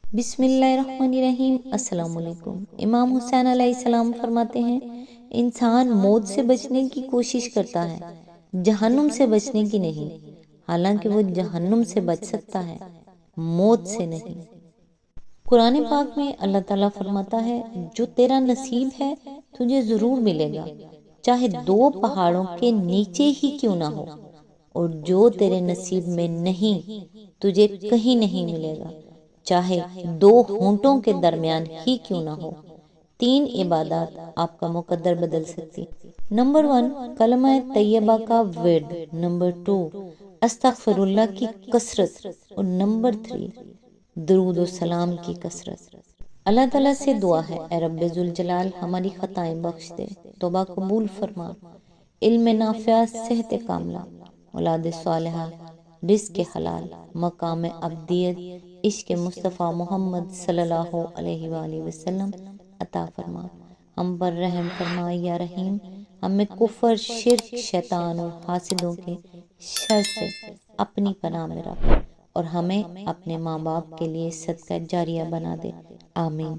بسم اللہ الرحمن الرحیم۔ السلام علیکم۔ امام حسین علیہ السلام فرماتے ہیں، انسان موت سے بچنے کی کوشش کرتا ہے، جہنم سے بچنے کی نہیں، حالانکہ وہ جہنم سے بچ سکتا ہے، موت سے نہیں۔ قرآن پاک میں اللہ تعالیٰ فرماتا ہے، جو تیرا نصیب ہے تجھے ضرور ملے گا، چاہے 2 پہاڑوں کے نیچے ہی کیوں نہ ہو، اور جو تیرے نصیب میں نہیں تجھے کہیں نہیں ملے گا، چاہے 2 ہونٹوں کے درمیان ہی کیوں نہ ہو۔ 3 عبادات آپ کا مقدر بدل سکتی۔ نمبر 1، کلمہ طیبہ کا ورد۔ نمبر 2، استغفر اللہ کی کثرت۔ اور نمبر 3، درود و سلام کی کثرت۔ اللہ تعالیٰ سے دعا ہے، اے رب ذوالجلال ہماری خطائیں بخش دے، توبہ قبول فرما، علم نافع، صحت کاملہ، اولاد صالحہ، رزق حلال، مقام عبدیت، عشق مصطفیٰ محمد صلی اللہ علیہ وآلہ وسلم عطا فرما۔ ہم پر رحم فرما یا رحیم، ہمیں کفر، شرک، شیطان اور حاسدوں کے شر سے اپنی پناہ میں رکھ، اور ہمیں اپنے ماں باپ کے لیے صدقہ جاریہ بنا دے، آمین۔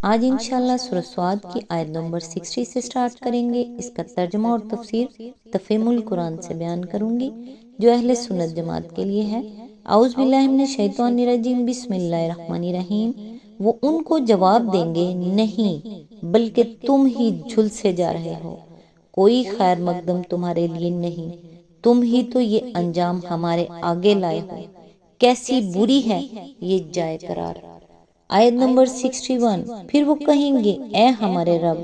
آج انشاءاللہ سورہ صاد کی آیت نمبر 60 سے سٹارٹ کریں گے۔ اس کا ترجمہ اور تفسیر تفہیم القرآن سے بیان کروں گی، جو اہل سنت جماعت کے لیے ہے۔ اعوذ باللہ من الشیطان الرجیم، بسم اللہ الرحمن الرحیم۔ وہ ان کو جواب دیں گے، نہیں بلکہ تم ہی جھلسے جا رہے ہو، کوئی خیر مقدم تمہارے لیے نہیں، تم ہی تو یہ انجام ہمارے آگے لائے ہو، کیسی بری ہے یہ جائے قرار۔ آیت نمبر 61، پھر وہ کہیں گے، اے ہمارے رب،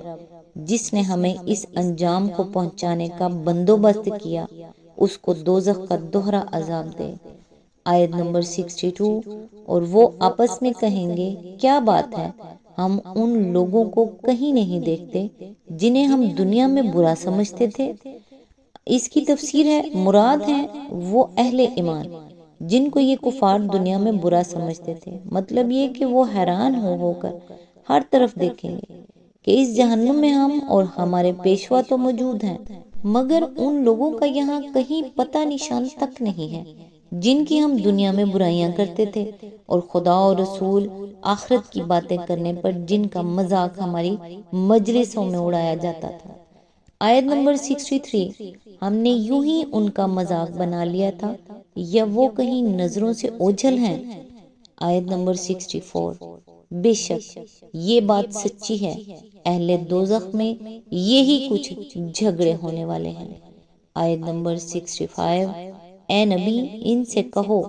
جس نے ہمیں اس انجام کو پہنچانے کا بندوبست کیا، اس کو دوزخ کا دوہرا عذاب دے۔ آیت نمبر 62، اور وہ آپس میں کہیں گے، کیا بات ہے، ہم ان لوگوں کو کہیں نہیں دیکھتے جنہیں ہم دنیا میں برا سمجھتے تھے۔ اس کی تفسیر ہے، مراد ہیں وہ اہل ایمان جن کو یہ کفار دنیا میں برا سمجھتے تھے، مطلب یہ کہ وہ حیران ہو کر ہر طرف دیکھیں گے کہ اس جہنم میں ہم اور ہمارے پیشوا تو موجود ہیں، مگر ان لوگوں کا یہاں کہیں پتہ نشان تک نہیں ہے جن کی ہم دنیا میں برائیاں کرتے تھے، اور خدا اور رسول، آخرت کی باتیں کرنے پر جن کا مذاق ہماری مجلسوں میں اڑایا جاتا تھا۔ آیت نمبر 63، ہم نے یوں ہی ان کا مذاق بنا لیا تھا، یا وہ کہیں نظروں سے اوجھل ہیں۔ آیت نمبر 64، بے شک یہ بات سچی ہے، اہل دوزخ میں یہی کچھ جھگڑے ہونے والے ہیں۔ آیت نمبر 65، اے نبی ان سے کہو،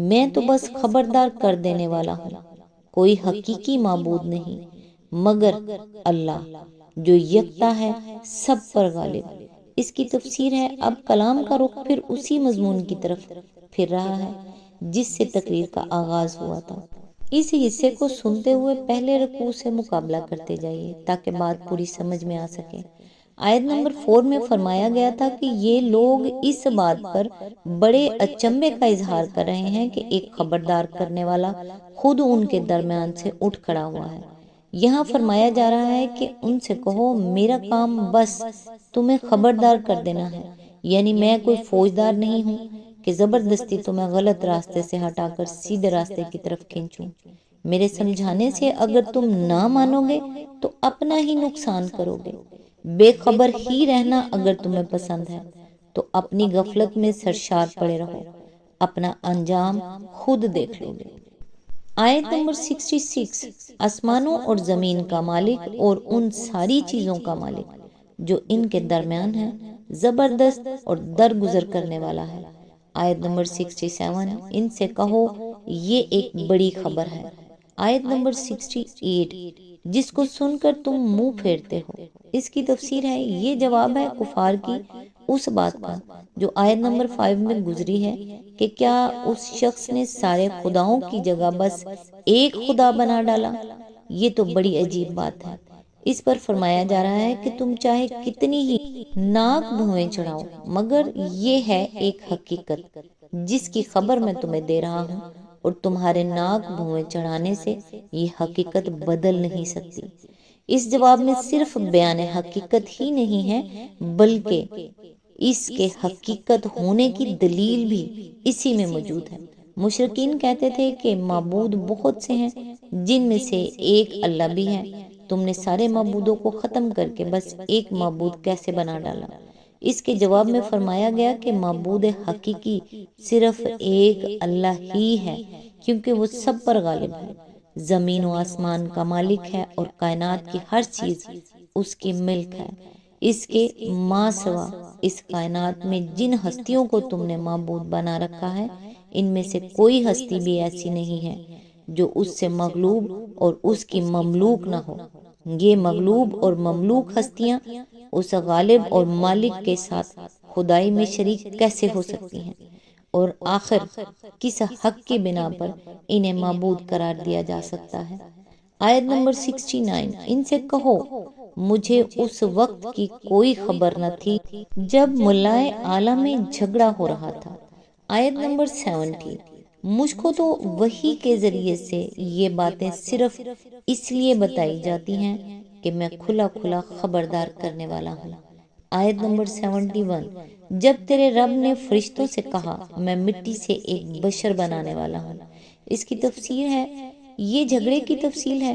میں تو بس خبردار کر دینے والا ہوں، کوئی حقیقی معبود نہیں مگر اللہ، جو یکتا ہے، سب پر غالب۔ اس کی تفسیر ہے، اب کلام کا رخ پھر اسی مضمون کی طرف پھر رہا ہے جس سے تقریر کا آغاز ہوا تھا۔ اس حصے کو سنتے ہوئے پہلے رکوع سے مقابلہ کرتے جائیے تاکہ بات پوری سمجھ میں آ سکے۔ آیت نمبر 4 میں فرمایا گیا تھا کہ یہ لوگ اس بات پر بڑے اچنبے کا اظہار کر رہے ہیں کہ ایک خبردار کرنے والا خود ان کے درمیان سے اٹھ کھڑا ہوا ہے۔ یہاں فرمایا جا رہا ہے کہ ان سے کہو، میرا کام بس تمہیں خبردار کر دینا ہے، یعنی میں کوئی فوجدار نہیں ہوں کہ زبردستی تمہیں غلط راستے سے ہٹا کر سیدھے راستے کی طرف کھینچوں۔ میرے سمجھانے سے اگر تم نہ مانو گے تو اپنا ہی نقصان کرو گے۔ بے خبر ہی رہنا اگر تمہیں پسند ہے تو اپنی غفلت میں سرشار پڑے رہو، اپنا انجام خود دیکھ لو گے۔ آیت نمبر 66، آسمانوں اور زمین کا مالک اور ان ساری چیزوں کا مالک جو ان کے درمیان ہے، زبردست اور درگزر کرنے والا ہے۔ آیت نمبر 67، ان سے کہو یہ ایک بڑی خبر ہے۔ آیت نمبر 68، جس کو سن کر تم منہ پھیرتے ہو۔ اس کی تفسیر ہے، یہ جواب ہے کفار کی اس بات کا جو آیت نمبر 5 میں گزری ہے کہ کیا اس شخص نے سارے خداؤں کی جگہ بس ایک خدا بنا ڈالا؟ یہ تو بڑی عجیب بات ہے۔ اس پر فرمایا جا رہا ہے کہ تم چاہے کتنی ہی ناک بھویں چڑھاؤ، مگر یہ ہے ایک حقیقت جس کی خبر میں تمہیں دے رہا ہوں، اور تمہارے ناک بھویں چڑھانے سے یہ حقیقت بدل نہیں سکتی۔ اس جواب میں صرف بیان حقیقت ہی نہیں ہے بلکہ اس کے حقیقت ہونے کی دلیل بھی اسی میں موجود ہے۔ مشرکین کہتے تھے کہ معبود بہت سے ہیں، جن میں سے ایک اللہ بھی ہے، تم نے سارے معبودوں کو ختم کر کے بس ایک معبود کیسے بنا ڈالا؟ اس کے جواب میں فرمایا گیا کہ معبود حقیقی صرف ایک اللہ ہی ہے، کیونکہ وہ سب پر غالب ہے، زمین و آسمان کا مالک ہے اور کائنات کی ہر چیز اس کی ملک ہے۔ اس کے ماں سوا اس کائنات میں جن ہستیوں کو تم نے معبود بنا رکھا ہے، ان میں سے کوئی ہستی بھی ایسی نہیں ہے جو اس سے مغلوب اور اس کی مملوک نہ ہو۔ یہ مغلوب اور مملوک ہستیاں اس غالب اور مالک کے ساتھ خدائی میں شریک کیسے ہو سکتی ہیں؟ اور آخر کس حق کی بنا پر انہیں معبود قرار دیا جا سکتا ہے؟ آیت نمبر 69، ان سے کہو مجھے اس وقت کی کوئی خبر نہ تھی جب ملائے اعلیٰ میں جھگڑا ہو رہا تھا۔ آیت نمبر 70، مجھ کو تو وحی کے ذریعے سے یہ باتیں صرف اس لیے بتائی جاتی ہیں کہ میں کھلا کھلا خبردار کرنے والا ہوں۔ آیت نمبر 71، جب تیرے رب نے فرشتوں سے کہا میں مٹی سے ایک بشر بنانے والا ہوں، اس کی تفسیر ہے، یہ جھگڑے کی تفصیل ہے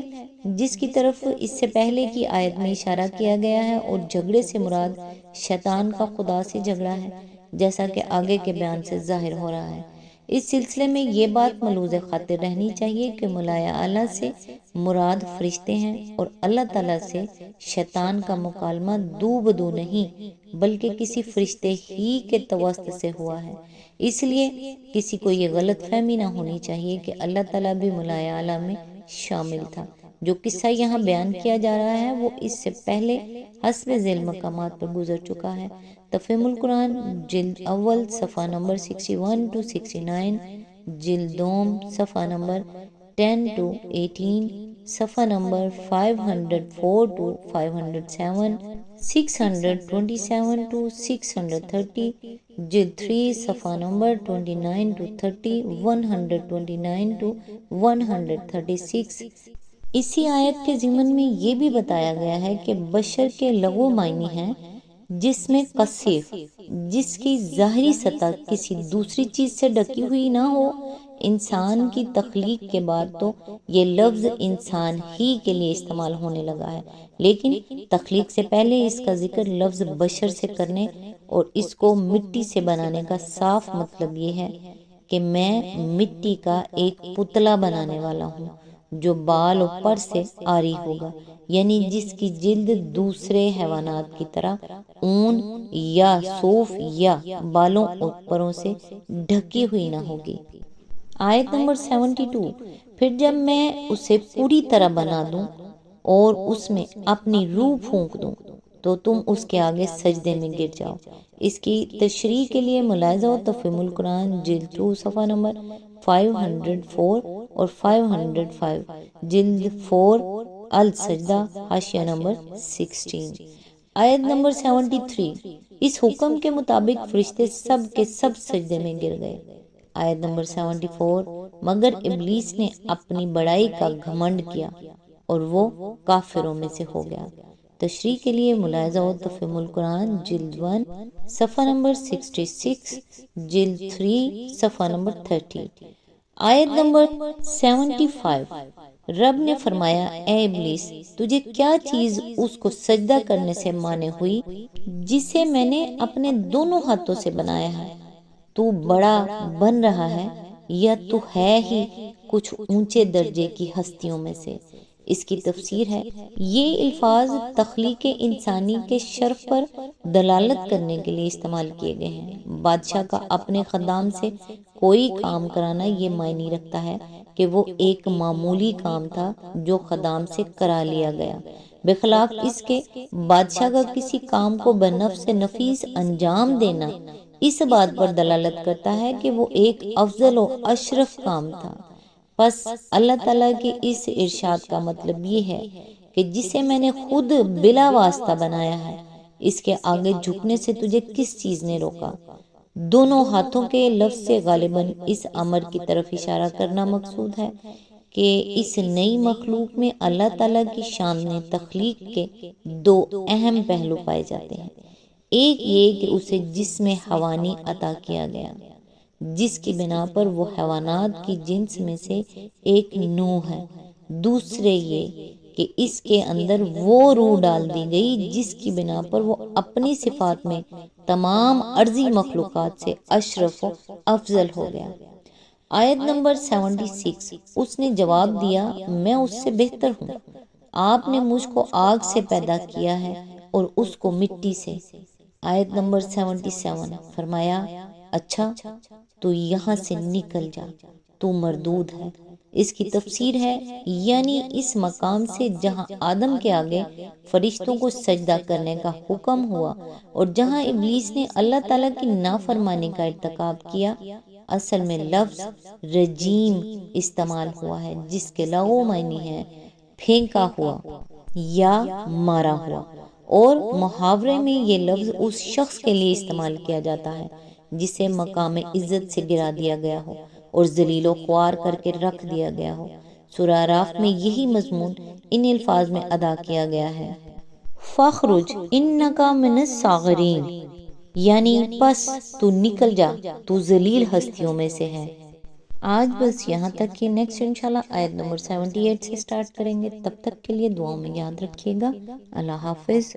جس کی طرف اس سے پہلے کی آیت میں اشارہ کیا گیا ہے، اور جھگڑے سے مراد شیطان کا خدا سے جھگڑا ہے، جیسا کہ آگے کے بیان سے ظاہر ہو رہا ہے۔ اس سلسلے میں یہ بات ملحوظ خاطر رہنی چاہیے کہ ملائے اعلیٰ سے مراد فرشتے ہیں، اور اللہ تعالیٰ سے شیطان کا مکالمہ دو بدو نہیں بلکہ کسی فرشتے ہی کے توسط سے ہوا ہے۔ اس لیے کسی کو یہ غلط فہمی نہ ہونی چاہیے کہ اللہ تعالیٰ بھی ملائے اعلیٰ میں شامل تھا۔ جو قصہ یہاں بیان کیا جا رہا ہے وہ اس سے پہلے حسب ذیل مقامات پر گزر چکا ہے۔ تفہیم القرآن جلد اول صفحہ نمبر 61 to 69، جلد دوم صفحہ نمبر 10 to 18، صفحہ نمبر 504 to 507، 627 to 630، جلد 3 صفحہ نمبر 29 to 30، 129 to 136۔ اسی آیت کے ضمن میں یہ بھی بتایا گیا ہے کہ بشر کے لغو معنی ہیں جس میں کثیف، جس کی ظاہری سطح کسی دوسری چیز سے ڈھکی ہوئی نہ ہو۔ انسان کی تخلیق کے بعد تو یہ لفظ انسان ہی کے لیے استعمال ہونے لگا ہے، لیکن تخلیق سے پہلے اس کا ذکر لفظ بشر سے کرنے اور اس کو مٹی سے بنانے کا صاف مطلب یہ ہے کہ میں مٹی کا ایک پتلا بنانے والا ہوں جو بال و پر سے آری ہوگا، یعنی جس کی جلد دوسرے حیوانات کی طرح اون یا صوف یا بالوں اور پروں سے ڈھکی ہوئی نہ ہوگی۔ آیت نمبر 72، پھر جب میں اسے پوری طرح بنا دوں اور اس میں اپنی روح پھونک دوں تو تم اس کے آگے سجدے میں گر جاؤ۔ اس کی تشریح کے لیے ملاحظہ و تفہیم القرآن جلد 2 صفحہ نمبر 504 اور 505، جلد 4 السجدہ حاشیہ نمبر 16۔ آیت نمبر 73، اس حکم کے مطابق فرشتے سب کے سب سجدے میں گر گئے۔ آیت نمبر 74، مگر ابلیس نے اپنی بڑائی کا گھمنڈ کیا اور وہ کافروں میں سے ہو گیا۔ تشریح کے لیے ملاحظہ و تفہیم القرآن جلد 1 صفحہ نمبر 66، جلد 3 صفحہ نمبر 30۔ آیت نمبر 75، رب نے فرمایا اے ابلیس تجھے کیا چیز اس کو سجدہ کرنے سے مانع ہوئی جسے میں نے اپنے دونوں ہاتھوں سے بنایا ہے؟ تو بڑا بن رہا ہے یا تو ہے ہی کچھ اونچے درجے کی ہستیوں میں سے؟ اس کی تفسیر ہے، یہ الفاظ تخلیق انسانی کے شرف پر دلالت کرنے کے لیے استعمال کیے گئے ہیں۔ بادشاہ کا اپنے خدام سے کوئی کام کرانا یہ معنی رکھتا ہے کہ وہ ایک معمولی کام تھا جو خدام سے کرا لیا گیا، بخلاف اس کے بادشاہ کا کسی کام کو بنفس نفیس انجام دینا اس بات پر دلالت کرتا ہے کہ وہ ایک افضل و اشرف کام تھا۔ پس اللہ تعالیٰ کے اس ارشاد کا مطلب یہ ہے کہ جسے میں نے خود بلا واسطہ بنایا ہے اس کے آگے جھکنے سے تجھے کس چیز نے روکا؟ دونوں ہاتھوں کے لفظ سے غالباً اس امر کی طرف اشارہ کرنا مقصود ہے کہ اس نئی مخلوق میں اللہ تعالیٰ کی شان تخلیق کے دو اہم پہلو پائے جاتے ہیں۔ ایک یہ کہ اسے جسم حیوانی عطا کیا گیا، جس کی بنا پر وہ حیوانات کی جنس میں سے ایک نوع ہے، دوسرے یہ کہ اس کے اندر وہ روح ڈال دی گئی جس کی بنا پر وہ اپنی صفات میں تمام ارضی مخلوقات سے اشرف و افضل ہو گیا۔ آیت نمبر 76، اس نے جواب دیا، میں اس سے بہتر ہوں، آپ نے مجھ کو آگ سے پیدا کیا ہے اور اس کو مٹی سے۔ آیت نمبر 77، فرمایا، اچھا تو یہاں سے نکل جا، تو مردود ہے۔ اس کی تفسیر ہے، یعنی اس مقام سے جہاں آدم کے آگے فرشتوں کو سجدہ کرنے کا حکم ہوا اور جہاں ابلیس نے اللہ تعالیٰ کی نافرمانی کا ارتکاب کیا، اصل میں لفظ رجیم استعمال ہوا ہے، جس کے لغو معنی ہے پھینکا ہوا یا مارا ہوا، اور محاورے میں یہ لفظ اس شخص کے لیے استعمال کیا جاتا ہے جسے مقام عزت سے گرا دیا گیا ہو اور ذلیل و خوار کر کے رکھ دیا گیا ہو۔ سورہ اعراف میں یہی مضمون ان الفاظ میں ادا کیا گیا ہے، فَاخْرُجْ إِنَّكَ مِنَ الصَّاغِرِينَ، یعنی پس تو نکل جا، تو ذلیل ہستیوں میں سے ہے۔ آج بس یہاں تک کہ نیکسٹ انشاءاللہ آیت نمبر 78 سے سٹارٹ کریں گے۔ تب تک کے لیے دعاؤں میں یاد رکھیے گا۔ اللہ حافظ۔